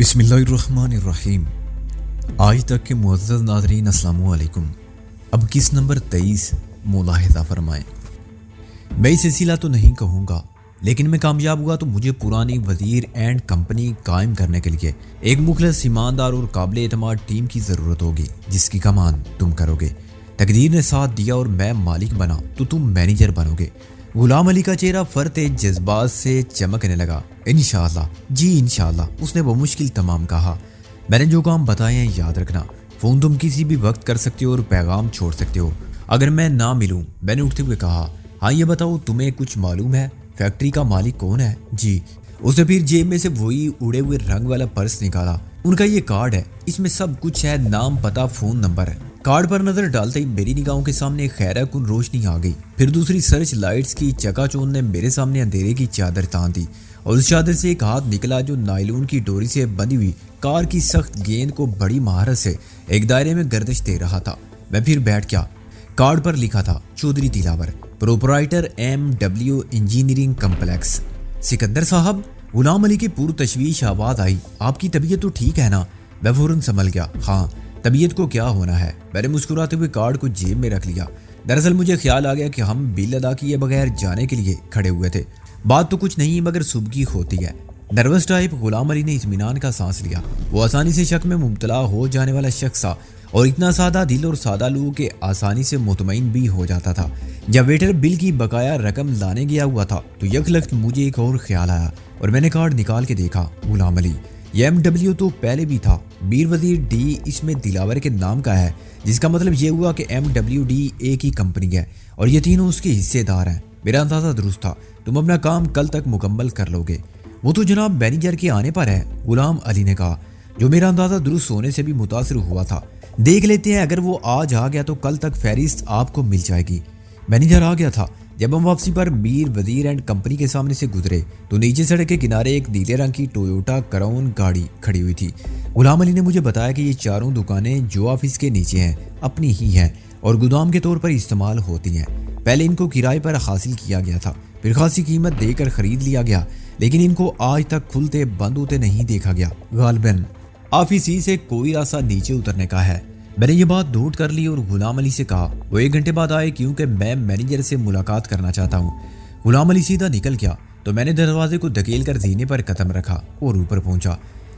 بسم اللہ الرحمن الرحیم۔ آج تک کے معزز ناظرین السلام علیکم۔ اب کس نمبر 23 ملاحظہ فرمائیں۔ میں سلسلہ تو نہیں کہوں گا، لیکن میں کامیاب ہوا تو مجھے پرانی وزیر اینڈ کمپنی قائم کرنے کے لیے ایک مخلص، ایماندار اور قابل اعتماد ٹیم کی ضرورت ہوگی جس کی کمان تم کرو گے۔ تقدیر نے ساتھ دیا اور میں مالک بنا تو تم مینیجر بنو گے۔ غلام علی کا چہرہ فرط جذبات سے چمکنے لگا۔ انشاءاللہ، جی انشاءاللہ، اس نے وہ مشکل تمام کہا۔ میں نے جو کام بتائے ہیں یاد رکھنا۔ فون تم کسی بھی وقت کر سکتے ہو اور پیغام چھوڑ سکتے ہو اگر میں نہ ملوں۔ میں نے اٹھتے ہوئے کہا، ہاں یہ بتاؤ تمہیں کچھ معلوم ہے فیکٹری کا مالک کون ہے؟ جی۔ اس نے پھر جیب میں سے وہی اڑے ہوئے رنگ والا پرس نکالا۔ ان کا یہ کارڈ ہے، اس میں سب کچھ ہے، نام، پتہ، فون نمبر ہے۔ کارڈ پر نظر ڈالتے ہی میری نگاہوں کے سامنے خیرہ کن روشنی آ گئی۔ پھر دوسری سرچ لائٹس کی چکا چوند نے میرے سامنے اندھیرے کی چادر تان دی اور اس چادر سے ایک ہاتھ نکلا جو نائلون کی ڈوری سے بندھی ہوئی کار کی سخت گیند کو بڑی مہارت سے ایک دائرے میں گردش دے رہا تھا۔ میں پھر بیٹھ گیا۔ کارڈ پر لکھا تھا Chaudhary Dilawar, proprietor MW engineering complex. Sikandar صاحب، غلام علی کی پور تشویش آواز آئی، آپ کی طبیعت تو ٹھیک ہے نا؟ میں فوراً سنبھل گیا، ہاں طبیعت کو کیا ہونا ہے۔ میں نے مسکراتے ہوئے کارڈ کو جیب میں رکھ لیا۔ دراصل مجھے خیال آ گیا کہ ہم بل ادا کیے بغیر جانے کے لیے کھڑے ہوئے تھے۔ بات تو کچھ نہیں مگر صبح کی ہوتی ہے۔ نروس ٹائپ غلام علی نے اطمینان کا سانس لیا۔ وہ آسانی سے شک میں مبتلا ہو جانے والا شخص تھا اور اتنا سادہ دل اور سادہ لوگ کہ آسانی سے مطمئن بھی ہو جاتا تھا۔ جب ویٹر بل کی بقایا رقم لانے گیا ہوا تھا تو یکلخت مجھے ایک اور خیال آیا اور میں نے کارڈ نکال کے دیکھا، غلام علی۔ یہ MW تو پہلے بھی تھا، میر وزیر ڈی اس میں دلاور کے نام کا ہے، جس کا مطلب یہ ہوا کہ MWD ایک ہی کمپنی ہے اور یہ تینوں اس کے حصے دار ہیں۔ میرا اندازہ درست تھا، تم اپنا کام کل تک مکمل کر لو گے۔ وہ تو جناب مینیجر کے آنے پر ہے، غلام علی نے کہا، جو میرا اندازہ درست ہونے سے بھی متاثر ہوا تھا۔ دیکھ لیتے ہیں، اگر وہ آج آ گیا تو کل تک فہرست آپ کو مل جائے گی۔ مینیجر آ گیا تھا۔ جب ہم واپسی پر میر وزیر اینڈ کمپنی کے سامنے سے گزرے تو نیچے سڑک کے کنارے ایک نیلے رنگ کی ٹویوٹا کراؤن گاڑی کھڑی ہوئی تھی۔ غلام علی نے مجھے بتایا کہ یہ چاروں دکانیں جو آفس کے نیچے ہیں اپنی ہی ہیں اور گودام کے طور پر استعمال ہوتی ہیں۔ پہلے ان کو کرائے پر حاصل کیا گیا تھا، پھر خاصی قیمت دے کر خرید لیا گیا، لیکن ان کو آج تک کھلتے بند ہوتے نہیں دیکھا گیا۔ غالباً آفس ہی سے کوئی راستہ نیچے اترنے کا ہے۔ میں نے یہ بات نوٹ کر لی اور غلام علی سے کہا وہ 1 گھنٹے بعد آئے کیونکہ میں مینیجر سے ملاقات کرنا چاہتا ہوں۔ غلام علی سیدھا نکل گیا تو میں نے دروازے کو دھکیل کر زینے پر قدم رکھا اور اوپر پہنچا۔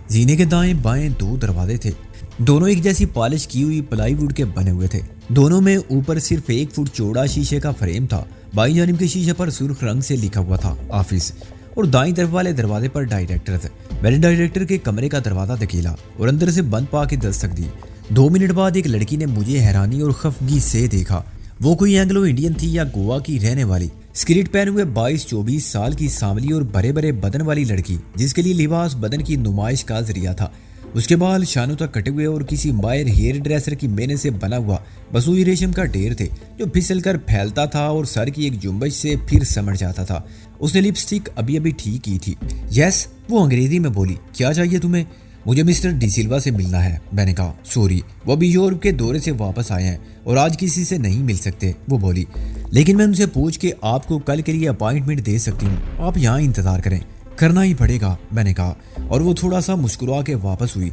زینے کے دائیں بائیں 2 دروازے تھے، دونوں ایک جیسی پالش کی ہوئی پلائی ووڈ کے بنے ہوئے تھے۔ دونوں میں اوپر صرف 1 فٹ چوڑا شیشے کا فریم تھا۔ بائیں جانب کے شیشے پر سرخ رنگ سے لکھا ہوا تھا آفس اور دائیں طرف والے دروازے پر ڈائریکٹر تھے۔ میں نے ڈائریکٹر کے کمرے کا دروازہ دھکیلا اور اندر سے بند پا کے دستک دی۔ 2 منٹ بعد ایک لڑکی نے مجھے حیرانی اور خفگی سے دیکھا۔ وہ کوئی اینگلو انڈین تھی یا گوا کی رہنے والی، اسکرٹ پہنے ہوئے 22-24 سال کی سانولی اور بڑے بڑے بدن والی لڑکی، جس کے لیے لباس بدن کی نمائش کا ذریعہ تھا۔ اس کے بال شانوں تک کٹے ہوئے اور کسی ماہر ہیئر ڈریسر کی محنت سے بنا ہوا بسوئی ریشم کا ڈھیر تھے جو پھسل کر پھیلتا تھا اور سر کی ایک جنبش سے پھر سمٹ جاتا تھا۔ اس نے لپسٹک ابھی ٹھیک کی تھی۔ یس، وہ انگریزی میں بولی، کیا چاہیے تمہیں؟ مجھے مسٹر ڈی سلوا سے ملنا ہے۔ میں نے کہا سوری، وہ بھی یورپ کے دورے سے واپس آئے ہیں اور آج کسی سے نہیں مل سکتے۔ وہ بولی، لیکن میں ان سے پوچھ کے آپ کو کل کے لیے اپائنٹمنٹ دے سکتی ہوں، آپ یہاں انتظار کریں۔ کرنا ہی پڑے گا، میں نے کہا اور وہ تھوڑا سا مسکرا کے واپس ہوئی۔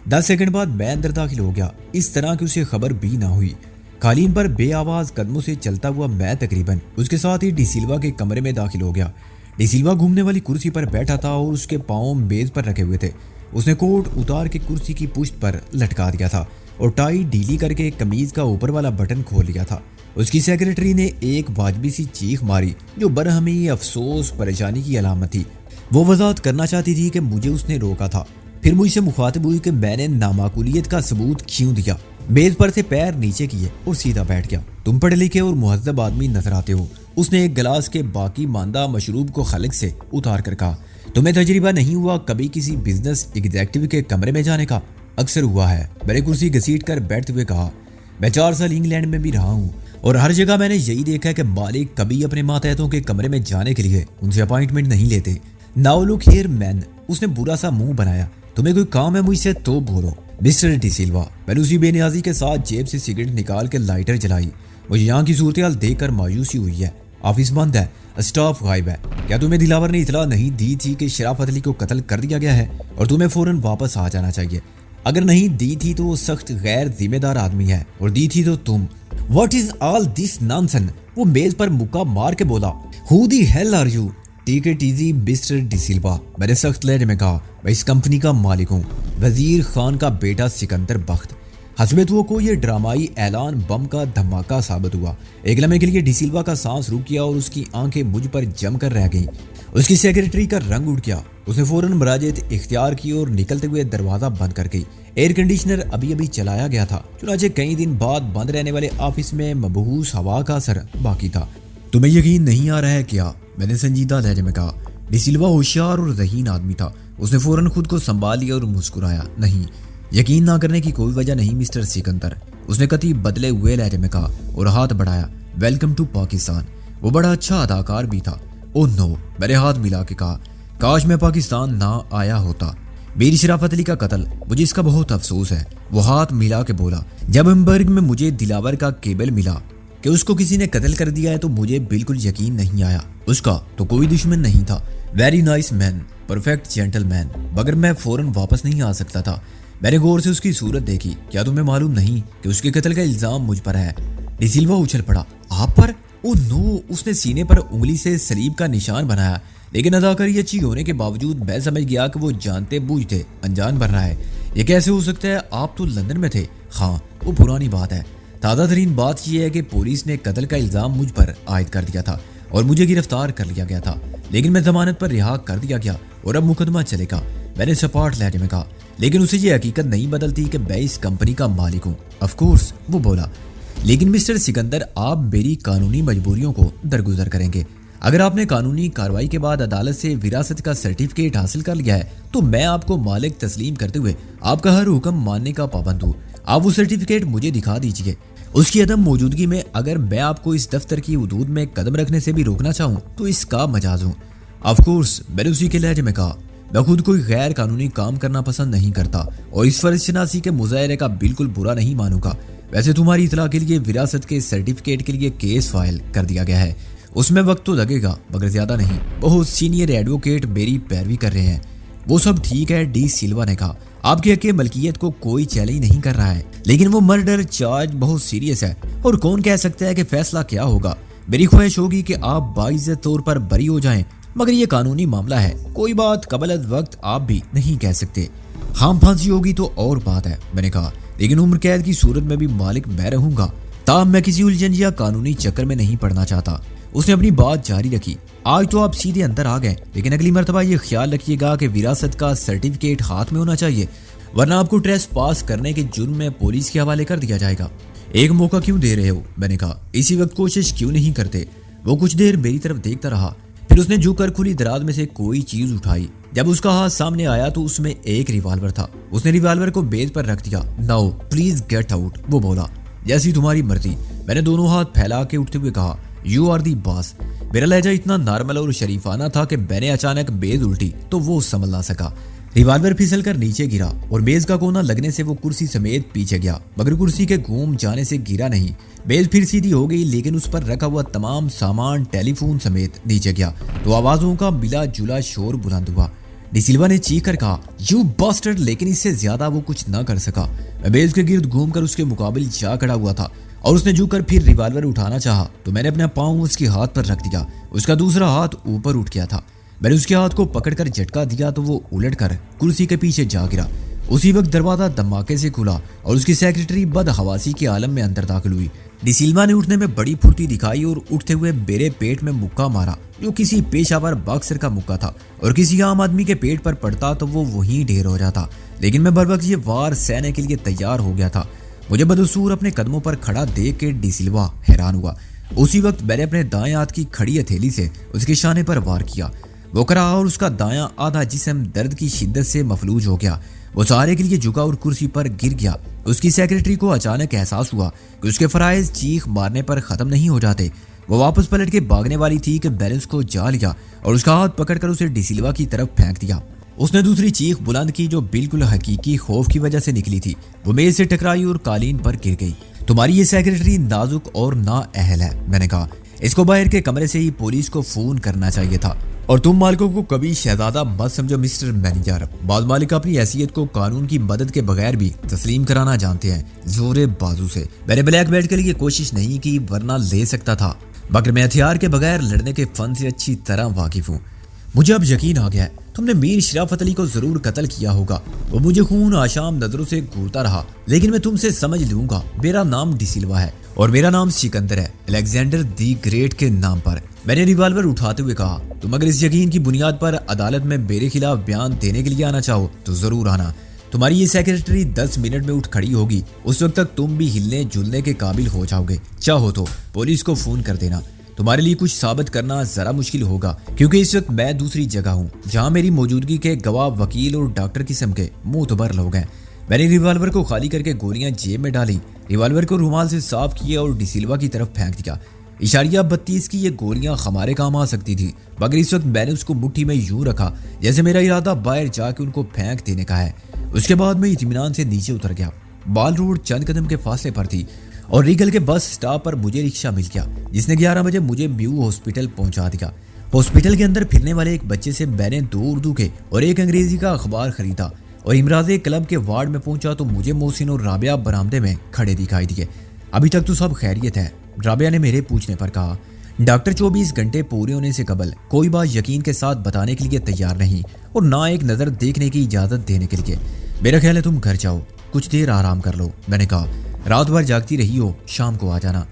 10 سیکنڈ بعد میں اندر داخل ہو گیا، اس طرح کہ اسے خبر بھی نہ ہوئی۔ قالین پر بے آواز قدموں سے چلتا ہوا میں تقریباً اس کے ساتھ ہی ڈی سلوا کے کمرے میں داخل ہو گیا۔ ڈی سلوا گھومنے والی کرسی پر بیٹھا تھا اور اس کے پاؤں میز پر رکھے ہوئے تھے۔ اس نے کوٹ اتار کے کرسی کی پشت پر لٹکا دیا تھا اور ٹائی ڈھیلی کر کے قمیض کا اوپر والا بٹن کھول لیا تھا۔ اس کی سیکرٹری نے ایک واجبی سی چیخ ماری جو برہمی، افسوس، پریشانی کی علامت تھی۔ وہ وضاحت کرنا چاہتی تھی کہ مجھے اس نے روکا تھا۔ پھر مجھ سے مخاطب ہوئی کہ میں نے نامعقولیت کا ثبوت کیوں دیا۔ میز پر سے پیر نیچے کیے اور سیدھا بیٹھ گیا۔ تم پڑھے لکھے اور مہذب آدمی نظر آتے ہو، اس نے ایک گلاس کے باقی ماندہ مشروب کو خلق سے اتار کر کہا۔ تمہیں تجربہ نہیں ہوا کبھی کسی بزنس ایگزیکٹو کے کمرے میں جانے کا؟ اکثر ہوا ہے، میں نے کرسی گھسیٹ کر بیٹھتے ہوئے کہا۔ میں 4 سال انگلینڈ میں بھی رہا ہوں اور ہر جگہ میں نے یہی دیکھا ہے کہ مالک کبھی اپنے ماتحتوں کے کمرے میں جانے کے لیے ان سے اپائنٹمنٹ نہیں لیتے۔ ناؤ لک ہیئر مین، اس نے برا سا منہ بنایا، تمہیں کوئی کام ہے مجھ سے تو بولو۔ مسٹر ڈی سلوا، میں نے اسی بے نیازی کے ساتھ جیب سے سگریٹ نکال کے لائٹر جلائی۔ مجھے یہاں کی صورتحال دیکھ کر مایوسی ہوئی ہے۔ آفس بند ہے, اسٹاف غائب ہے. کیا تمہیں دلاور نے اطلاع نہیں دی تھی کہ شرافت علی کو قتل کر دیا گیا ہے اور تمہیں فوراً واپس آ جانا چاہیے؟ اگر نہیں دی تھی تو وہ سخت غیر ذمہ دار آدمی ہے, اور دی تھی تو تم. What is all this nonsense? وہ میز پر مکہ مار کے بولا. Who the hell are you? Take it easy Mr de Silva, میں نے سخت لہجے میں کہا. میں اس کمپنی کا مالک ہوں, وزیر خان کا بیٹا سکندر بخت. حسب توقع یہ ڈرامائی اعلان بم کا دھماکہ ثابت ہوا. ایک لمحے کے لیے ڈی سلوا کا سانس رک گیا اور اس کی آنکھیں مجھ پر جم کر رہ گئیں. اس کی سیکرٹری کا رنگ اٹھ گیا. اس نے فوراً مراجعت اختیار کی اور نکلتے ہوئے دروازہ بند کر گئی. ایئر کنڈیشنر ابھی چلایا گیا تھا, چنانچہ کئی دن بعد بند رہنے والے آفس میں مبہوس ہوا کا اثر باقی تھا. تمہیں یقین نہیں آ رہا ہے کیا؟ میں نے سنجیدہ لہجے میں کہا. ڈی سلوا ہوشیار اور ذہین آدمی تھا. اس نے فوراً خود کو سنبھال لیا اور مسکرایا. نہیں, یقین نہ کرنے کی کوئی وجہ نہیں مسٹر سکندر, اس نے قطعی بدلے ہوئے لہجے میں کہا اور ہاتھ بڑھایا. Welcome to Pakistan. وہ بڑا اچھا اداکار بھی تھا. او نو, میں نے ہاتھ ملا کے کہا, کاش میں پاکستان نہ آیا ہوتا. میری شرافت علی کا قتل, مجھے اس کا بہت افسوس ہے. وہ ہاتھ ملا کے بولا. جب ہمبرگ میں مجھے دلاور کا کیبل ملا کہ اس کو کسی نے قتل کر دیا ہے تو مجھے بالکل یقین نہیں آیا. اس کا تو کوئی دشمن نہیں تھا. ویری نائس مین, پرفیکٹ جینٹل مین, مگر میں فوراً واپس نہیں آ سکتا تھا. میں نے غور سے اس کی صورت دیکھی. کیا تمہیں معلوم نہیں کہ اس کے قتل کا الزام مجھ پر ہے؟ ڈی سلوا اچھل پڑا. آپ پر؟ او نو, اس نے سینے پر انگلی سے صلیب کا نشان بنایا. لیکن اداکاری اچھی ہونے کے باوجود میں سمجھ گیا کہ وہ جانتے بوجھتے انجان بن رہا ہے. یہ کیسے ہو سکتا ہے؟ آپ تو لندن میں تھے. ہاں, وہ پرانی بات ہے. تازہ ترین بات یہ ہے کہ پولیس نے قتل کا الزام مجھ پر عائد کر دیا تھا اور مجھے گرفتار کر لیا گیا تھا, لیکن میں ضمانت پر رہا کر دیا گیا اور اب مقدمہ چلے گا. میں نے سپاٹ لہجے میں کہا. لیکن اسے یہ حقیقت نہیں بدلتی کہ میں اس کمپنی کا مالک ہوں. آف کورس, وہ بولا. لیکن مسٹر سکندر, آپ میری قانونی مجبوریوں کو درگزر کریں گے. اگر آپ نے قانونی کارروائی کے بعد عدالت سے وراثت کا سرٹیفکیٹ حاصل کر لیا ہے تو میں آپ کو مالک تسلیم کرتے ہوئے آپ کا ہر حکم ماننے کا پابند ہوں. آپ وہ سرٹیفکیٹ مجھے دکھا دیجیے. اس کی عدم موجودگی میں اگر میں آپ کو اس دفتر کی حدود میں قدم رکھنے سے بھی روکنا چاہوں تو اس کا مجاز ہوں. آف کورس, میں نے اسی کے لہجے میں کہا. میں خود کوئی غیر قانونی کام کرنا پسند نہیں کرتا اور اس فرض شناسی کے مظاہرے کا بالکل برا نہیں مانوں گا. ویسے تمہاری اطلاع کے لیے وراثت کے سرٹیفکیٹ کے لیے کیس فائل کر دیا گیا ہے. اس میں وقت تو لگے گا مگر زیادہ نہیں. بہت سینئر ایڈوکیٹ میری پیروی کر رہے ہیں. وہ سب ٹھیک ہے, ڈی سلوا نے کہا. آپ کے حق ملکیت کو کوئی چیلنج نہیں کر رہا ہے, لیکن وہ مرڈر چارج بہت سیریس ہے اور کون کہہ سکتا ہے کہ فیصلہ کیا ہوگا. میری خواہش ہوگی کہ آپ باعزت طور پر بری ہو جائیں, مگر یہ قانونی معاملہ ہے. کوئی بات قبل از وقت آپ بھی نہیں کہہ سکتے. ہاں, پھانسی ہوگی تو اور بات ہے, میں نے کہا. لیکن عمر قید کی صورت میں بھی مالک میں رہوں گا. تاہم میں کسی الجھن یا قانونی چکر میں نہیں پڑنا چاہتا. اس نے اپنی بات جاری رکھی. آج تو آپ سیدھے اندر آ گئے, لیکن اگلی مرتبہ یہ خیال رکھیے گا کہ وراثت کا سرٹیفکیٹ ہاتھ میں ہونا چاہیے, ورنہ آپ کو ٹریس پاس کرنے کے جرم میں پولیس کے حوالے کر دیا جائے گا. ایک موقع کیوں دے رہے ہو؟ میں نے کہا. اسی وقت کوشش کیوں نہیں کرتے؟ وہ کچھ دیر میری طرف دیکھتا رہا, پھر اس نے جھک کر کھلی دراز میں سے کوئی چیز اٹھائی. جب اس کا ہاتھ سامنے آیا تو اس میں ایک ریوالور تھا. اس نے ریوالور کو بیز پر رکھ دیا. ناؤ پلیز گیٹ آؤٹ, وہ بولا. جیسی تمہاری مرضی, میں نے دونوں ہاتھ پھیلا کے اٹھتے ہوئے کہا. یو آر دی باس. میرا لہجہ اتنا نارمل اور شریفانہ تھا کہ میں نے اچانک بیز الٹی تو وہ سنبھل نہ سکا. ریوالور پھسل کر نیچے گرا اور میز کا کونا لگنے سے وہ کرسی سمیت پیچھے گیا, مگر کرسی کے گھوم جانے سے گرا نہیں. میز پھر سیدھی ہو گئی, لیکن اس پر رکھا ہوا تمام سامان ٹیلی فون سمیت نیچے گیا تو آوازوں کا ملا جلا شور بلند ہوا. ڈی سلوا نے چیخ کر کہا, یو باسٹرڈ, لیکن اس سے زیادہ وہ کچھ نہ کر سکا. میں میز کے گرد گھوم کر اس کے مقابل جا کھڑا ہوا تھا اور اس نے جھک کر پھر ریوالور اٹھانا چاہا تو میں نے اپنا پاؤں اس کے ہاتھ پر رکھ دیا. اس کا دوسرا ہاتھ اوپر اٹھ گیا تھا. میں نے اس کے ہاتھ کو پکڑ کر جھٹکا دیا تو وہ الٹ کر کرسی کے پیچھے جا گرا. اسی وقت دروازہ دھماکے سے کھلا اور اس کی سیکرٹری بدحواسی کے عالم میں اندر داخل ہوئی. ڈی سلوا نے اٹھنے میں بڑی پھرتی دکھائی اور اٹھتے ہوئے میرے پیٹ میں مکہ مارا, جو کسی پیشہ ور باکسر کا مکہ تھا, اور کسی عام آدمی کے پیٹ پر پڑتا تو وہ وہیں ڈھیر ہو جاتا. لیکن میں بروقت یہ وار سہنے کے لیے تیار ہو گیا تھا. مجھے بدسور اپنے قدموں پر کھڑا دیکھ کے ڈی سلوا حیران ہوا. اسی وقت میں نے اپنے دائیں ہاتھ کی کھڑی ہتھیلی سے اس کے شانے پر وار کیا. وہ کرا اور اس کا دایاں آدھا جسم درد کی شدت سے مفلوج ہو گیا. وہ سہارے کے لیے جھکا اور کرسی پر گر گیا. اس کی سیکرٹری کو اچانک احساس ہوا کہ اس کے فرائض چیخ مارنے پر ختم نہیں ہو جاتے. وہ واپس پلٹ کے بھاگنے والی تھی کہ بیلنس کو جا لیا اور اس کا ہاتھ پکڑ کر اسے ڈی سلوا کی طرف پھینک دیا. اس نے دوسری چیخ بلند کی جو بالکل حقیقی خوف کی وجہ سے نکلی تھی. وہ میز سے ٹکرائی اور قالین پر گر گئی. تمہاری یہ سیکرٹری نازک اور نااہل ہے, میں نے کہا, اس کو باہر کے کمرے سے ہی پولیس کو فون کرنا چاہیے تھا۔ اور تم مالکوں کو کبھی شہزادہ مت سمجھو مسٹر مینیجر۔ بعض مالک اپنی حیثیت کو قانون کی مدد کے بغیر بھی تسلیم کرانا جانتے ہیں، زور بازو سے۔ میں نے بلیک بیلٹ کے لیے کوشش نہیں کی ورنہ لے سکتا تھا، مگر میں ہتھیار کے بغیر لڑنے کے فن سے اچھی طرح واقف ہوں۔ مجھے اب یقین آ گیا ہے تم نے میر شرافت علی کو ضرور قتل کیا ہوگا۔ وہ مجھے خون آشام نظروں سے گھورتا رہا، لیکن میں تم سے سمجھ لوں گا میرا نام ڈی سلوا ہے اور میرا نام سکندر ہے، الیگزینڈر دی گریٹ کے نام پر۔ میں نے ریوالور اٹھاتے ہوئے کہا، تم اگر اس یقین کی بنیاد پر عدالت میں میرے خلاف بیان دینے کے لیے آنا چاہو تو ضرور آنا۔ تمہاری یہ سیکرٹری 10 منٹ میں اٹھ کھڑی ہوگی، اس وقت تک تم بھی ہلنے جلنے کے قابل ہو جاؤ گے۔ چاہو تو پولیس کو فون کر دینا۔ تمہارے لیے کچھ ثابت کرنا ذرا مشکل ہوگا، کیونکہ اس وقت میں دوسری جگہ ہوں جہاں میری موجودگی کے گواہ وکیل اور ڈاکٹر قسم کے معتبر لوگ ہیں۔ میں نے ریوالور کو خالی کر کے گولیاں جیب میں ڈالی، ریوالور کو رومال سے صاف کیا اور ڈی سلوا کی طرف پھینک دیا۔ اشاریہ 32 کی یہ گولیاں ہمارے کام آ سکتی تھی، مگر اس وقت میں نے اس کو مٹھی میں یوں رکھا جیسے میرا ارادہ باہر جا کے ان کو پھینک دینے کا ہے۔ اس کے بعد میں اطمینان سے نیچے اتر گیا۔ بال روڈ چند قدم کے فاصلے پر تھی اور ریگل کے بس سٹاپ پر مجھے رکشہ مل گیا جس نے 11 بجے مجھے میو ہاسپٹل پہنچا دیا۔ ہاسپٹل کے اندر پھرنے والے ایک بچے سے میں نے 2 اردو کے اور ایک انگریزی کا اخبار خریدا اور امراض کلب کے وارڈ میں پہنچا تو مجھے محسن اور رابعہ برآمدے میں کھڑے دکھائی دیے۔ ابھی تک تو سب خیریت ہے، رابعہ نے میرے پوچھنے پر کہا۔ ڈاکٹر 24 گھنٹے پورے ہونے سے قبل کوئی بات یقین کے ساتھ بتانے کے لیے تیار نہیں اور نہ ایک نظر دیکھنے کی اجازت دینے کے لیے۔ میرا خیال ہے تم گھر جاؤ، کچھ دیر آرام کر لو۔ میں نے کہا، رات بھر جاگتی رہی ہو، شام کو آ جانا۔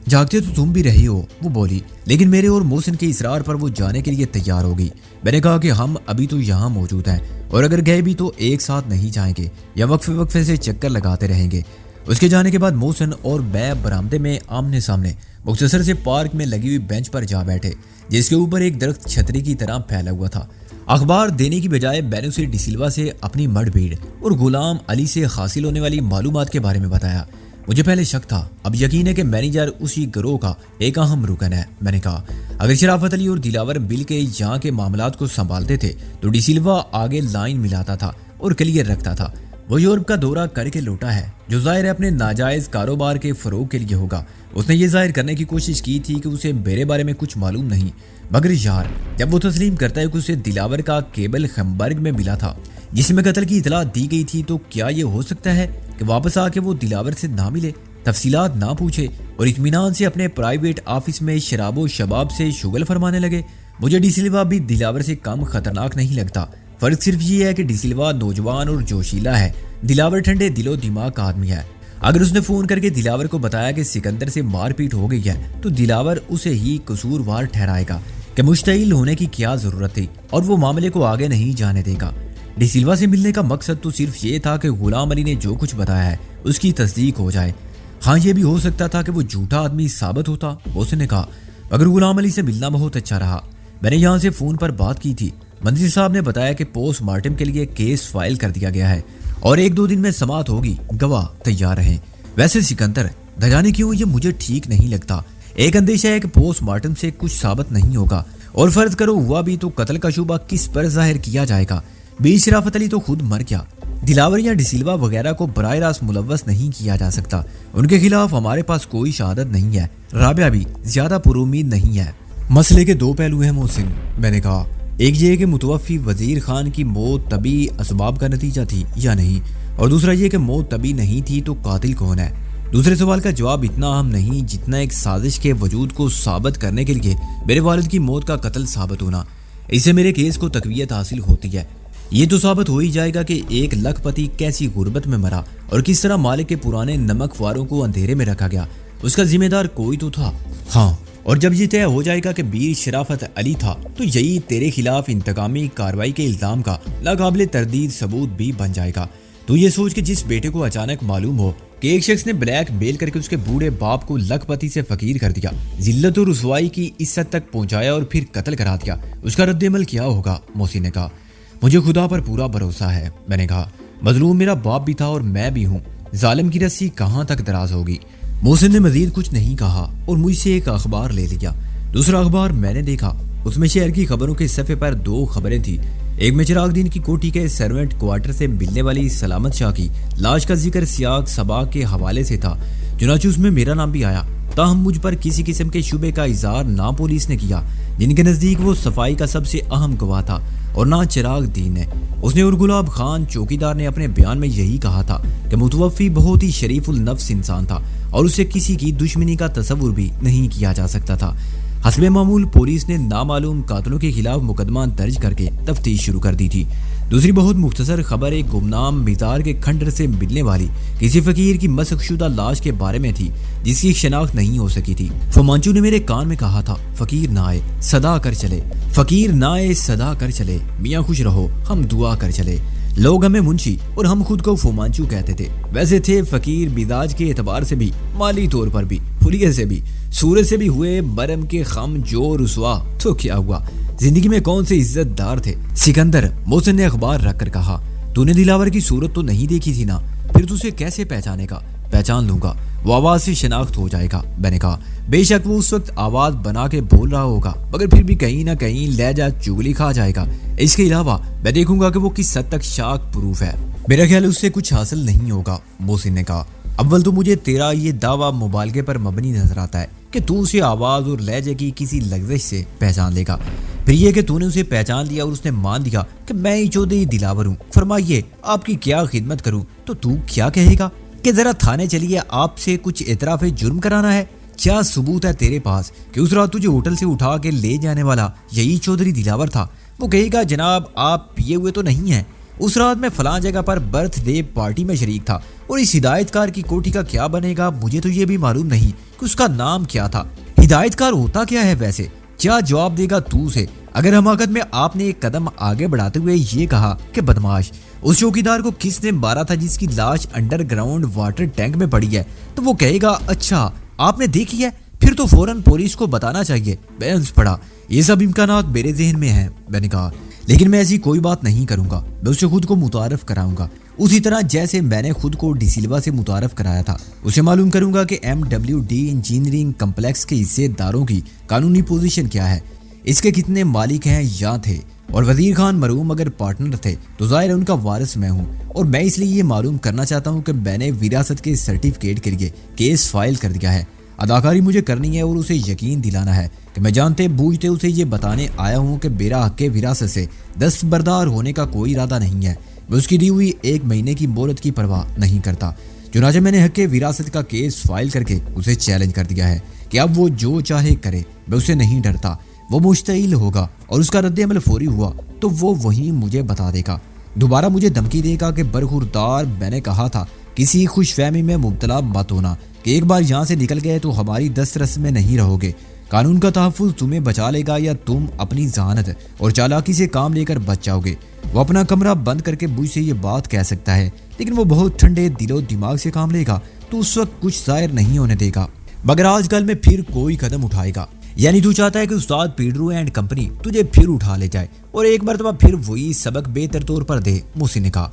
جاگتے تو تم بھی رہی ہو، وہ بولی، لیکن میرے اور محسن کے اصرار پر وہ جانے کے لیے تیار ہوگی۔ میں نے کہا کہ ہم ابھی تو یہاں موجود ہیں اور اگر گئے بھی تو ایک ساتھ نہیں جائیں گے یا وقفے وقفے سے چکر لگاتے رہیں گے۔ اس کے جانے کے بعد محسن اور میں برآمدے میں آمنے سامنے مختصر سے پارک میں لگی ہوئی بینچ پر جا بیٹھے جس کے اوپر ایک درخت چھتری کی طرح پھیلا ہوا تھا۔ اخبار دینے کی بجائے میں نے اسے ڈی سلوا سے اپنی مڑ بھیڑ اور غلام علی سے حاصل ہونے والی معلومات کے بارے میں بتایا۔ مجھے پہلے شک تھا، اب یقین ہے کہ مینیجر اسی گروہ کا ایک اہم رکن ہے۔ میں نے کہا، اگر شرافت علی اور دلاور مل کے یہاں کے معاملات کو سنبھالتے تھے تو ڈی سلوا آگے لائن ملاتا تھا اور کلیئر رکھتا تھا۔ وہ یورپ کا دورہ کر کے لوٹا ہے جو ظاہر ہے اپنے ناجائز کاروبار کے فروغ کے لیے ہوگا۔ اس نے یہ ظاہر کرنے کی کوشش کی تھی کہ اسے میرے بارے میں کچھ معلوم نہیں، مگر یار جب وہ تسلیم کرتا ہے کہ اسے دلاور کا کیبل ہمبرگ میں ملا تھا جس میں قتل کی اطلاع دی گئی تھی، تو کیا یہ ہو سکتا ہے کہ واپس آ کے وہ دلاور سے نہ ملے، تفصیلات نہ پوچھے اور اطمینان سے اپنے پرائیویٹ آفس میں شراب و شباب سے شغل فرمانے لگے؟ مجھے ڈی سلوا بھی دلاور سے کم خطرناک نہیں لگتا۔ فرق صرف یہ ہے کہ ڈی سلوا نوجوان اور جوشیلا ہے، دلاور ٹھنڈے دل و دماغ کا آدمی ہے۔ اگر اس نے فون کر کے دلاور کو بتایا کہ سکندر سے مار پیٹ ہو گئی ہے تو دلاور اسے ہی قصوروار ٹھہرائے گا کہ مشتعل ہونے کی کیا ضرورت تھی اور وہ معاملے کو آگے نہیں جانے دے گا۔ ڈی سلوا سے ملنے کا مقصد تو صرف یہ تھا کہ غلام علی نے جو کچھ بتایا ہے اس کی تصدیق ہو جائے۔ ہاں یہ بھی ہو سکتا تھا کہ وہ جھوٹا آدمی ثابت ہوتا، اس نے کہا، مگر غلام علی سے ملنا بہت اچھا رہا۔ میں نے یہاں سے فون پر بات کی تھی، منتری صاحب نے بتایا کہ پوسٹ مارٹم کے لیے کیس فائل کر دیا گیا ہے اور 1-2 دن میں سماعت ہوگی، گواہ تیار رہیں۔ ویسے سکندر، نہ جانے کیوں یہ مجھے ٹھیک نہیں لگتا۔ ایک اندیشہ ہے کہ پوسٹ مارٹم سے کچھ ثابت نہیں ہوگا اور فرض کرو ہوا بھی تو قتل کا شبہ کس پر ظاہر کیا جائے گا؟ بیر شرافت علی تو خود مر گیا، دلاور یا ڈی سلوا وغیرہ کو براہ راست ملوث نہیں کیا جا سکتا، ان کے خلاف ہمارے پاس کوئی شہادت نہیں ہے۔ رابعہ بھی زیادہ پرامید نہیں ہے۔ مسئلے کے 2 پہلو ہیں محسن، میں نے کہا، ایک یہ کہ متوفی وزیر خان کی موت طبی اسباب کا نتیجہ تھی یا نہیں، اور دوسرا یہ کہ موت طبی نہیں تھی تو قاتل کون ہے۔ دوسرے سوال کا جواب اتنا اہم نہیں جتنا ایک سازش کے وجود کو ثابت کرنے کے لیے میرے والد کی موت کا قتل ثابت ہونا۔ اس سے میرے کیس کو تقویت حاصل ہوتی ہے۔ یہ تو ثابت ہو ہی جائے گا کہ ایک لکھ پتی کیسی غربت میں مرا اور کس طرح مالک کے پرانے نمک خواروں کو اندھیرے میں رکھا گیا، اس کا ذمہ دار کوئی تو تھا۔ ہاں، اور جب یہ طے ہو جائے گا کہ بیر شرافت علی تھا تو یہی تیرے خلاف انتقامی کارروائی کے الزام کا ناقابل تردید ثبوت بھی بن جائے گا۔ تو یہ سوچ کہ جس بیٹے کو اچانک معلوم ہو کہ ایک شخص نے بلیک میل کر کے اس کے بوڑھے باپ کو لکھ پتی سے فقیر کر دیا، ذلت و رسوائی کی اس حد تک پہنچایا اور پھر قتل کرا دیا، اس کا رد عمل کیا ہوگا؟ محسن نے کہا، مجھے خدا پر پورا بھروسہ ہے۔ میں نے کہا، مظلوم میرا باپ بھی تھا اور میں بھی ہوں، ظالم کی رسی کہاں تک دراز ہوگی؟ محسن نے مزید کچھ نہیں کہا اور مجھ سے ایک اخبار لے لیا۔ دوسرا اخبار میں نے دیکھا، اس میں شہر کی خبروں کے صفحے پر 2 خبریں تھیں۔ ایک میں چراغ دین کی کوٹھی کے سرونٹ کوارٹر سے ملنے والی سلامت شاہ کی لاش کا ذکر سیاق سباق کے حوالے سے تھا، چنانچہ اس میں میرا نام بھی آیا تاہم مجھ پر کسی قسم کے شبے کا اظہار نہ پولیس نے کیا، جن کے نزدیک وہ صفائی کا سب سے اہم گواہ تھا، اور نہ چراغ دین نے۔ اس نے اور گلاب خان چوکیدار نے اپنے بیان میں یہی کہا تھا کہ متوفی بہت ہی شریف النفس انسان تھا اور اسے کسی کی دشمنی کا تصور بھی نہیں کیا جا سکتا تھا۔ حسب معمول پولیس نے نامعلوم قاتلوں کے خلاف مقدمہ درج کر کے تفتیش شروع کر دی تھی۔ دوسری بہت مختصر خبر ایک گمنام مزار کے کھنڈر سے ملنے والی کسی فقیر کی مسخ شدہ لاش کے بارے میں تھی، جس کی شناخت نہیں ہو سکی تھی۔ فمانچو نے میرے کان میں کہا تھا، فقیر نہ آئے صدا کر چلے، فقیر نہ آئے صدا کر چلے، میاں خوش رہو ہم دعا کر چلے۔ لوگ ہمیں منشی اور ہم خود کو فمانچو کہتے تھے۔ ویسے تھے فقیر مزاج کے اعتبار سے بھی، مالی طور پر بھی، حلیے سے بھی، سورج سے بھی ہوئے برم کے خم جو رسوا، تو کیا ہوا، زندگی میں کون سے عزت دار تھے۔ سکندر، محسن نے اخبار رکھ کر کہا، تو نے دلاور کی صورت تو نہیں دیکھی تھی نا، پھر تو اسے کیسے پہچانے گا؟ پہچان لوں گا، وہ آواز سے شناخت ہو جائے گا۔ میں نے کہا، بے شک وہ اس وقت آواز بنا کے بول رہا ہوگا، مگر پھر بھی کہیں نہ کہیں لہجہ چگلی کھا جائے گا۔ اس کے علاوہ میں دیکھوں گا کہ وہ کس حد تک شاک پروف ہے۔ میرا خیال اس سے کچھ حاصل نہیں ہوگا، محسن نے کہا۔ اول تو مجھے تیرا یہ دعویٰ مبالغے پر مبنی نظر آتا ہے کہ تو اسے آواز اور لہجے کی کسی لغزش سے پہچان لے گا، پھر یہ کہ تو نے اسے پہچان لیا اور اس نے مان لیا کہ میں ہی چودھری دلاور ہوں، فرمائیے آپ کی کیا خدمت کروں، تو کیا کہے گا کہ ذرا تھانے چلیے، آپ سے کچھ اعتراف جرم کرانا ہے؟ کیا ثبوت ہے تیرے پاس کہ اس رات تجھے ہوٹل سے اٹھا کے لے جانے والا یہی چودھری دلاور تھا؟ وہ کہے گا جناب آپ پیے ہوئے تو نہیں ہیں، اس رات میں فلاں جگہ پر برتھ ڈے پارٹی میں شریک تھا، اور اس ہدایت کار کی کوٹھی کا کیا بنے گا مجھے تو یہ بھی معلوم نہیں کہ اس کا نام کیا تھا۔ ہدایت کار ہوتا کیا ہے ویسے؟ کیا جواب دے گا تو اسے؟ اگر حماقت میں آپ نے ایک قدم آگے بڑھاتے ہوئے یہ کہا کہ بدماش، اس چوکیدار کو کس نے مارا تھا جس کی لاش انڈر گراؤنڈ واٹر ٹینک میں پڑی ہے، تو وہ کہے گا اچھا آپ نے دیکھی ہے، پھر تو فوراً پولیس کو بتانا چاہیے۔ میں ہنس پڑا، یہ سب امکانات میرے ذہن میں ہیں، میں نے کہا، لیکن میں ایسی کوئی بات نہیں کروں گا، میں اسے خود کو متعارف کراؤں گا، اسی طرح جیسے میں نے خود کو ڈی سلوا سے متعارف کرایا تھا۔ اسے معلوم کروں گا کہ MWD انجینئرنگ کمپلیکس کے حصے داروں کی قانونی پوزیشن کیا ہے، اس کے کتنے مالک ہیں یا تھے، اور وزیر خان مرحوم اگر پارٹنر تھے تو ظاہر ہے ان کا وارث میں ہوں، اور میں اس لیے یہ معلوم کرنا چاہتا ہوں کہ میں نے وراثت کے سرٹیفکیٹ کے لیے کیس فائل کر دیا ہے۔ اداکاری مجھے کرنی ہے اور اسے یقین دلانا ہے کہ میں جانتے بوجھتے اسے یہ بتانے آیا ہوں کہ میرا حق وراثت سے دستبردار ہونے کا کوئی ارادہ نہیں ہے، میں اس کی دی ہوئی 1 مہینے کی مہلت کی پرواہ نہیں کرتا۔ چنانچہ میں نے حق وراثت کا کیس فائل کر کے اسے چیلنج کر دیا ہے کہ اب وہ جو چاہے کرے، میں اسے نہیں ڈرتا۔ وہ مشتعل ہوگا اور اس کا رد عمل فوری ہوا تو وہ وہیں مجھے بتا دے گا، دوبارہ مجھے دھمکی دے گا کہ برخوردار، میں نے کہا تھا کسی خوش فہمی میں مبتلا مت ہونا کہ ایک بار یہاں سے نکل گئے تو ہماری دسترس میں نہیں رہو گے، قانون کا تحفظ تمہیں بچا لے گا یا تم اپنی ذہانت اور چالاکی سے کام لے کر بچ جاؤ گے۔ وہ اپنا کمرہ بند کر کے مجھ سے یہ بات کہہ سکتا ہے، لیکن وہ بہت ٹھنڈے دل و دماغ سے کام لے گا تو اس وقت کچھ ظاہر نہیں ہونے دے گا، مگر آج کل میں پھر کوئی قدم اٹھائے گا۔ یعنی تو چاہتا ہے کہ استاد پیڈرو اینڈ کمپنی تجھے پھر اٹھا لے جائے اور ایک مرتبہ پھر وہی سبق بہتر طور پر دے؟ محسن نے کہا،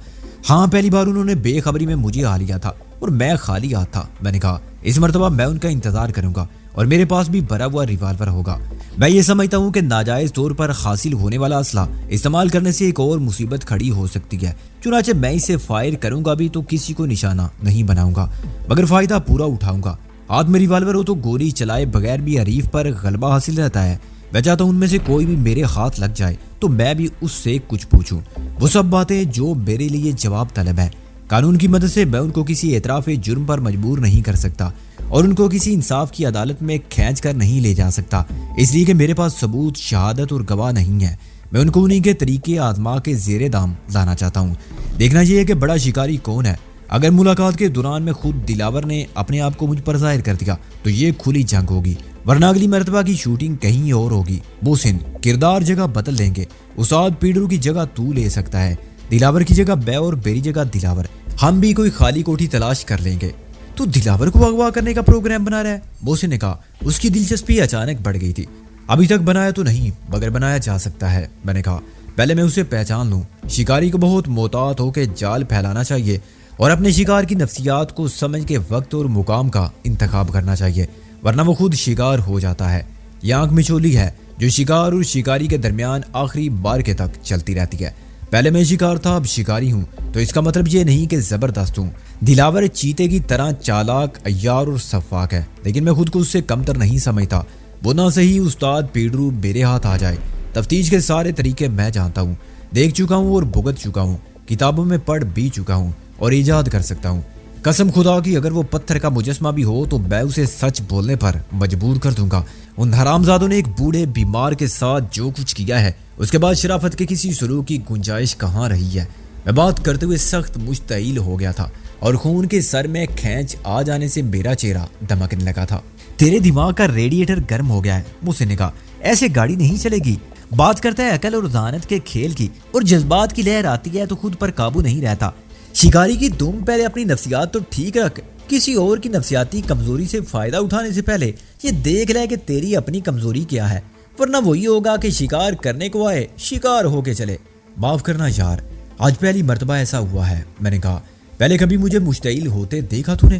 ہاں پہلی بار انہوں نے بے خبری میں مجھے آ لیا تھا اور میں خالی ہاتھ تھا۔ میں نے کہا، اس مرتبہ میں ان کا انتظار کروں گا اور میرے پاس بھی بھرا ہوا ریوالور ہوگا۔ میں یہ سمجھتا ہوں کہ ناجائز طور پر حاصل ہونے والا اسلحہ استعمال کرنے سے ایک اور مصیبت کھڑی ہو سکتی ہے، چنانچہ میں اسے فائر کروں گا بھی تو کسی کو نشانہ نہیں بناؤں گا، مگر فائدہ پورا اٹھاؤں گا۔ ہاتھ میں ریوالور ہو تو گولی چلائے بغیر بھی حریف پر غلبہ حاصل رہتا ہے۔ میں چاہتا ہوں ان میں سے کوئی بھی میرے ہاتھ لگ جائے تو میں بھی اس سے کچھ پوچھوں، وہ سب باتیں جو میرے لیے جواب طلب ہے۔ قانون کی مدد سے میں ان کو کسی اعتراف جرم پر مجبور نہیں کر سکتا اور ان کو کسی انصاف کی عدالت میں کھینچ کر نہیں لے جا سکتا، اس لیے کہ میرے پاس ثبوت، شہادت اور گواہ نہیں ہے۔ میں ان کو انہی کے طریقے آزما کے زیر دام لانا چاہتا ہوں۔ دیکھنا یہ ہے کہ بڑا شکاری کون ہے۔ اگر ملاقات کے دوران میں خود دلاور نے اپنے آپ کو مجھ پر ظاہر کر دیا تو یہ کھلی جنگ ہوگی، ورنہ اگلی مرتبہ کی شوٹنگ کہیں اور ہوگی۔ محسن، کردار جگہ بدل لیں گے، استاد پیڈرو کی جگہ تو لے سکتا ہے، دلاور کی جگہ بے اور میری جگہ دلاور، ہم بھی کوئی خالی کوٹھی تلاش کر لیں گے۔ تو دلاور کو اغوا کرنے کا پروگرام بنا رہا ہے؟ محسن نے کہا۔ اس کی دلچسپی اچانک بڑھ گئی تھی۔ ابھی تک بنایا تو نہیں مگر بنایا جا سکتا ہے، میں نے کہا، پہلے میں اسے پہچان لوں۔ شکاری کو بہت محتاط ہو کے جال پھیلانا چاہیے اور اپنے شکار کی نفسیات کو سمجھ کے وقت اور مقام کا انتخاب کرنا چاہیے، ورنہ وہ خود شکار ہو جاتا ہے۔ یہ آنکھ مچولی ہے جو شکار اور شکاری کے درمیان آخری بار کے تک چلتی رہتی ہے۔ پہلے میں شکار تھا، اب شکاری ہوں، تو اس کا مطلب یہ نہیں کہ زبردست ہوں۔ دلاور چیتے کی طرح چالاک، عیار اور شفاق ہے، لیکن میں خود کو اس سے کمتر نہیں سمجھتا۔ وہ نہ صحیح استاد پیڈرو میرے ہاتھ آ جائے۔ تفتیش کے سارے طریقے میں جانتا ہوں، دیکھ چکا ہوں اور بھگت چکا ہوں، کتابوں میں پڑھ بھی چکا ہوں اور ایجاد کر سکتا ہوں۔ قسم خدا کی اگر وہ پتھر کا مجسمہ بھی ہو تو میں اسے سچ بولنے پر مجبور کر دوں گا۔ ان حرامزادوں نے ایک بوڑھے بیمار کے ساتھ جو کچھ کیا ہے، اس کے بعد شرافت کے کسی سلوک کی گنجائش کہاں رہی ہے؟ میں بات کرتے ہوئے سخت مشتعل ہو گیا تھا اور خون کے سر میں کھینچ آ جانے سے میرا چہرہ دمکنے لگا تھا۔ تیرے دماغ کا ریڈیٹر گرم ہو گیا ہے، محسن نے کہا۔ ایسے گاڑی نہیں چلے گی۔ بات کرتا ہے عقل اور ذہانت کے کھیل کی، اور جذبات کی لہر آتی ہے تو خود پر قابو نہیں رہتا۔ شکاری کی تم پہلے اپنی نفسیات تو ٹھیک رکھ، کسی اور کی نفسیاتی کمزوری سے فائدہ اٹھانے سے پہلے یہ دیکھ لے کہ تیری اپنی کمزوری کیا ہے، ورنہ وہی ہوگا کہ شکار کرنے کو آئے شکار ہو کے چلے۔ معاف کرنا یار، آج پہلی مرتبہ ایسا ہوا ہے۔ میں نے کہا، پہلے کبھی مجھے مشتعل ہوتے دیکھا تو نے؟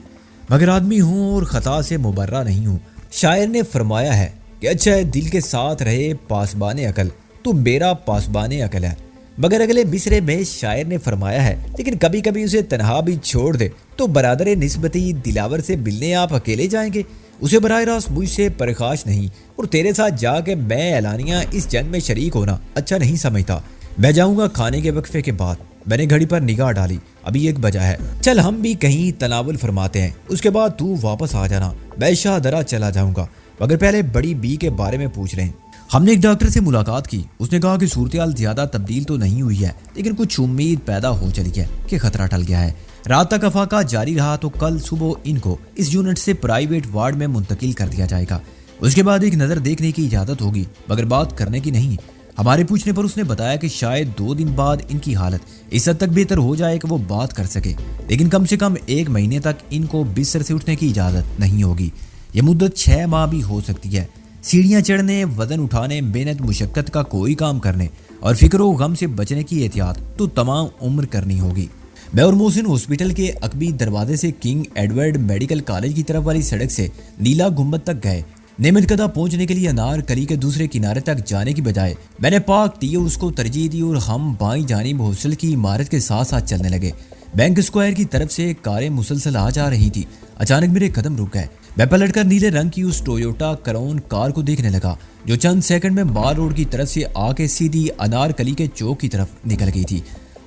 مگر آدمی ہوں اور خطا سے مبرہ نہیں ہوں۔ شاعر نے فرمایا ہے کہ اچھا ہے دل کے ساتھ رہے پاسبان عقل، تو میرا پاسبان عقل ہے۔ مگر اگلے مصرے میں شاعر نے فرمایا ہے، لیکن کبھی کبھی اسے تنہا بھی چھوڑ دے تو برادر نسبتی دلاور سے ملنے آپ اکیلے جائیں گے۔ اسے براہ راست مجھ سے پرخاش نہیں، اور تیرے ساتھ جا کے میں اعلانیہ اس جنگ میں شریک ہونا اچھا نہیں سمجھتا۔ میں جاؤں گا کھانے کے وقفے کے بعد۔ میں نے گھڑی پر نگاہ ڈالی، ابھی 1 بجا ہے۔ چل ہم بھی کہیں تناول فرماتے ہیں، اس کے بعد تو واپس آ جانا، میں شاہ درہ چلا جاؤں گا، مگر پہلے بڑی بی کے بارے میں پوچھ رہے ہیں۔ ہم نے ایک ڈاکٹر سے ملاقات کی، اس نے کہا کہ صورتحال زیادہ تبدیل تو نہیں ہوئی ہے، لیکن کچھ امید پیدا ہو چلی ہے کہ خطرہ ٹل گیا ہے۔ رات تک افاقہ جاری رہا تو کل صبح ان کو اس یونٹ سے پرائیویٹ وارڈ میں منتقل کر دیا جائے گا۔ اس کے بعد ایک نظر دیکھنے کی اجازت ہوگی، مگر بات کرنے کی نہیں۔ ہمارے پوچھنے پر اس نے بتایا کہ شاید 2 دن بعد ان کی حالت اس حد تک بہتر ہو جائے کہ وہ بات کر سکے، لیکن کم سے کم 1 مہینے تک ان کو بستر سے اٹھنے کی اجازت نہیں ہوگی۔ یہ مدت 6 ماہ بھی ہو سکتی ہے۔ سیڑھیاں چڑھنے، وزن اٹھانے، محنت مشقت کا کوئی کام کرنے اور فکر و غم سے بچنے کی احتیاط تو تمام عمر کرنی ہوگی۔ میں اور محسن ہاسپٹل کے عقبی دروازے سے کنگ ایڈورڈ میڈیکل کالج کی طرف والی سڑک سے نیلا گنبد تک گئے۔ نعمت کدہ پہنچنے کے لیے انار کلی کے دوسرے کنارے تک جانے کی بجائے میں نے پاک ٹیوز کو ترجیح دی اور ہم بائیں جانب ہاسٹل کی عمارت کے ساتھ ساتھ چلنے لگے۔ بینک اسکوائر کی طرف سے کاریں مسلسل آ جا رہی تھی۔ اچانک میرے قدم رک گئے۔ میں پلٹ کر نیلے رنگ کی اس ٹویوٹا کراؤن کار کو دیکھنے لگا جو چند سیکنڈ میں مال روڈ کی طرف سے آ کے سیدھی انار کلی کے چوک کی طرف نکل گئی تھی۔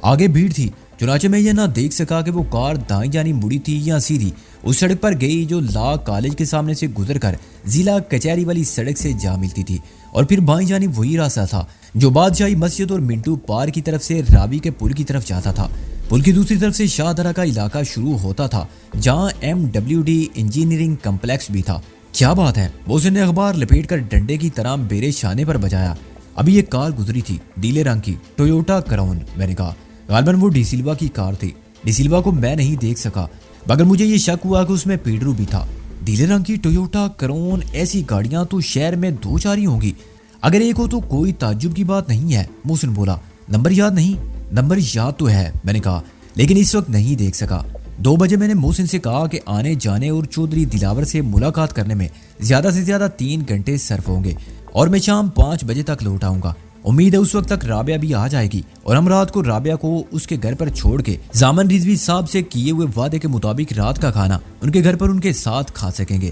آگے بھیڑ تھی، چنانچہ میں یہ نہ دیکھ سکا کہ وہ کار دائیں جانب مڑی تھی یا سیدھی اس سڑک پر گئی جو لا کالج کے سامنے سے گزر کر ضلع کچہری والی سڑک سے جا ملتی تھی، اور پھر بائیں جانب وہی راستہ تھا جو بادشاہی مسجد اور منٹو پارک کی طرف سے راوی کے پل کی طرف جاتا تھا۔ پل کی دوسری طرف سے شاہ درہ کا علاقہ شروع ہوتا تھا جہاں MWD انجینئرنگ کمپلیکس بھی تھا۔ کیا بات ہے، محسن نے اخبار لپیٹ کر ڈنڈے کی طرح میرے شانے پر بجایا۔ ابھی ایک کار گزری تھی، نیلے رنگ کی ٹویوٹا کراؤن۔ میں نے کہا غالباً وہ ڈی سلوا کی کار تھی۔ ڈی سلوا کو میں نہیں دیکھ سکا، مگر مجھے یہ شک ہوا کہ اس میں پیڈرو بھی تھا۔ نیلے رنگ کی ٹویوٹا کراؤن، ایسی گاڑیاں تو شہر میں 2-4 ہی ہوں گی، اگر ایک ہو تو کوئی تعجب کی بات نہیں ہے۔ محسن بولا، نمبر یاد نہیں؟ نمبر یاد تو ہے، میں نے کہا، لیکن اس وقت نہیں دیکھ سکا۔ 2 بجے میں نے محسن سے کہا کہ آنے جانے اور چودھری دلاور سے ملاقات کرنے میں زیادہ سے زیادہ 3 گھنٹے صرف ہوں گے، اور میں شام 5 بجے تک لوٹ آؤں گا۔ امید ہے اس وقت تک رابعہ بھی آ جائے گی، اور ہم رات کو رابعہ کو اس کے گھر پر چھوڑ کے زامن رضوی صاحب سے کیے ہوئے وعدے کے مطابق رات کا کھانا ان کے گھر پر ان کے ساتھ کھا سکیں گے۔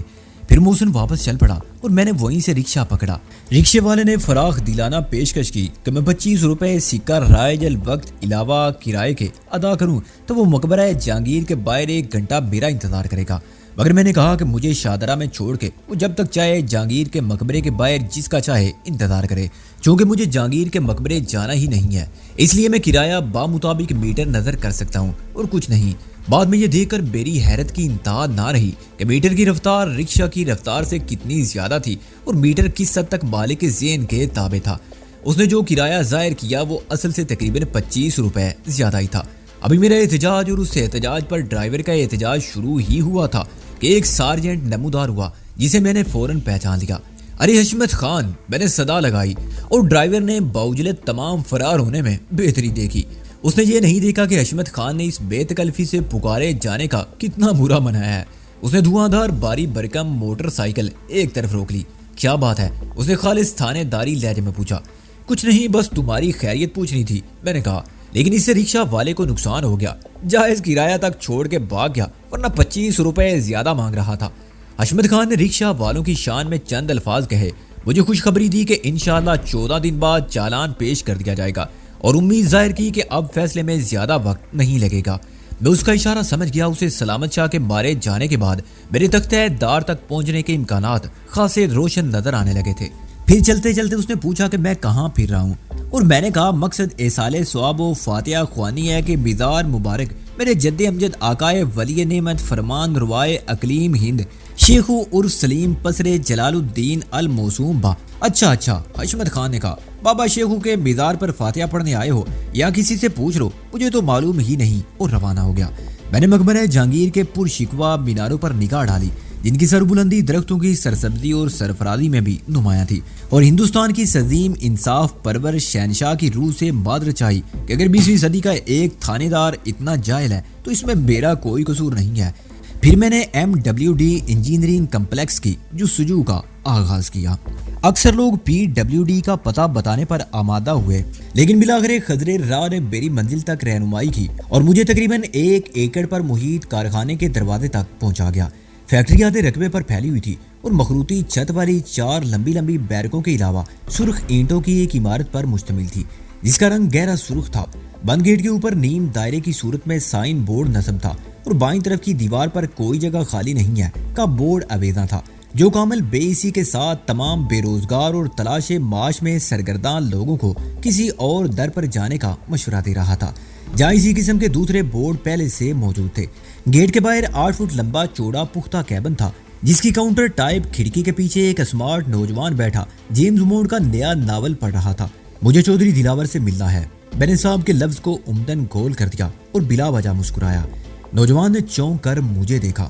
پھر محسن واپس چل پڑا اور میں نے وہیں سے رکشہ پکڑا۔ رکشے والے نے فراخ دلانہ پیشکش کی کہ میں 25 روپے سکہ رائج الوقت علاوہ کرائے کے ادا کروں تو وہ مقبرہ جہانگیر کے باہر 1 گھنٹہ میرا انتظار کرے گا، مگر میں نے کہا کہ مجھے شاہدرہ میں چھوڑ کے وہ جب تک چاہے جہانگیر کے مقبرے کے باہر جس کا چاہے انتظار کرے، چونکہ مجھے جہانگیر کے مقبرے جانا ہی نہیں ہے، اس لیے میں کرایہ بامطابق میٹر نظر کر سکتا ہوں اور کچھ نہیں۔ بعد میں یہ دیکھ کر میری حیرت کی انتہا نہ رہی کہ میٹر کی رفتار رکشہ کی رفتار سے کتنی زیادہ تھی اور میٹر کس حد تک مالک کے ذہن کے تابع تھا۔ اس نے جو کرایہ ظاہر کیا وہ اصل سے تقریباً 25 روپے زیادہ ہی تھا۔ ابھی میرا احتجاج اور اس احتجاج پر ڈرائیور کا احتجاج شروع ہی ہوا تھا کہ ایک سارجنٹ نمودار ہوا جسے میں نے فوراً پہچان لیا۔ ارے حشمت خان، میں نے صدا لگائی اور ڈرائیور نے باوجود تمام فرار ہونے میں بہتری دیکھی۔ اس نے یہ نہیں دیکھا کہ حشمت خان نے اس بے تکلفی سے پکارے جانے کا کتنا برا منایا ہے۔ اس نے دھواں دھار باری برکم موٹر سائیکل ایک طرف روک لی۔ کیا بات ہے؟ اس نے خالص تھانے داری لہجے میں پوچھا۔ کچھ نہیں، بس تمہاری خیریت پوچھنی تھی، میں نے کہا۔ لیکن اس سے رکشہ والے کو نقصان ہو گیا، جائز کرایہ تک چھوڑ کے بھاگ گیا، ورنہ 25 روپے زیادہ مانگ رہا تھا۔ حشمت خان نے رکشہ والوں کی شان میں چند الفاظ کہے، مجھے خوشخبری دی کہ انشاءاللہ 14 دن بعد چالان پیش کر دیا جائے گا، اور امید ظاہر کی کہ اب فیصلے میں زیادہ وقت نہیں لگے گا۔ میں اس کا اشارہ سمجھ گیا۔ اسے سلامت شاہ کے مارے جانے کے بعد میرے تختہ دار تک پہنچنے کے امکانات خاصے روشن نظر آنے لگے تھے۔ پھر چلتے چلتے اس نے پوچھا کہ میں کہاں پھر رہا ہوں، اور میں نے کہا مقصد ایصال ثواب و فاتحہ خوانی ہے کہ بیدار مبارک میرے جد امجد آقائے ولی نعمت فرمان روائے اقلیم ہند شیخ عرف سلیم پسر جلال الدین الموسوم با۔ اچھا، حشمت خان نے کہا، بابا شیخو کے بیدار پر فاتحہ پڑھنے آئے ہو یا کسی سے پوچھ لو، مجھے تو معلوم ہی نہیں، اور روانہ ہو گیا۔ میں نے مقبرہ جہانگیر کے پرشکوہ میناروں پر نگاہ ڈالی، جن کی سربلندی درختوں کی سرسبزی اور سرفرازی میں بھی نمایاں تھی، اور ہندوستان کی سزیم انصاف پرور شہنشاہ کی روح سے مادر چاہی کہ اگر 20ویں صدی کا ایک تھانے دار اتنا جاہل ہے تو اس میں میرا کوئی قصور نہیں ہے۔ پھر میں نے MWD انجینئرنگ کمپلیکس کی جستجو کا آغاز کیا۔ اکثر لوگ PWD کا پتہ بتانے پر آمادہ ہوئے، لیکن بلاخر خضر راہ نے میری منزل تک رہنمائی کی اور مجھے تقریباً 1 ایکڑ پر محیط کارخانے کے دروازے تک پہنچا گیا۔ فیکٹری آدھے رقبے پر پھیلی ہوئی تھی اور مخروطی چھت والی 4 لمبی بیرکوں کے علاوہ سرخ اینٹوں کی ایک عمارت پر مشتمل تھی، جس کا رنگ گہرا سرخ تھا۔ بند گیٹ کے اوپر نیم دائرے کی صورت میں سائن بورڈ نصب تھا، اور بائیں طرف کی دیوار پر کوئی جگہ خالی نہیں ہے کا بورڈ آویزاں تھا، جو کامل بے اسی کے ساتھ تمام بے روزگار اور تلاش معاش میں سرگرداں لوگوں کو کسی اور در پر جانے کا مشورہ دے رہا تھا، جہاں اسی قسم کے دوسرے بورڈ پہلے سے موجود تھے۔ گیٹ کے باہر 8 فٹ لمبا چوڑا پختہ کیبن تھا، جس کی کاؤنٹر ٹائپ کھڑکی کے پیچھے ایک اسمارٹ نوجوان بیٹھا جیمز بونڈ کا نیا ناول پڑھ رہا تھا۔ مجھے چودھری دلاور سے ملنا ہے، میں نے صاحب کے لفظ کو عمدن گول کر دیا اور بلا وجہ مسکرایا۔ نوجوان نے چونک کر مجھے دیکھا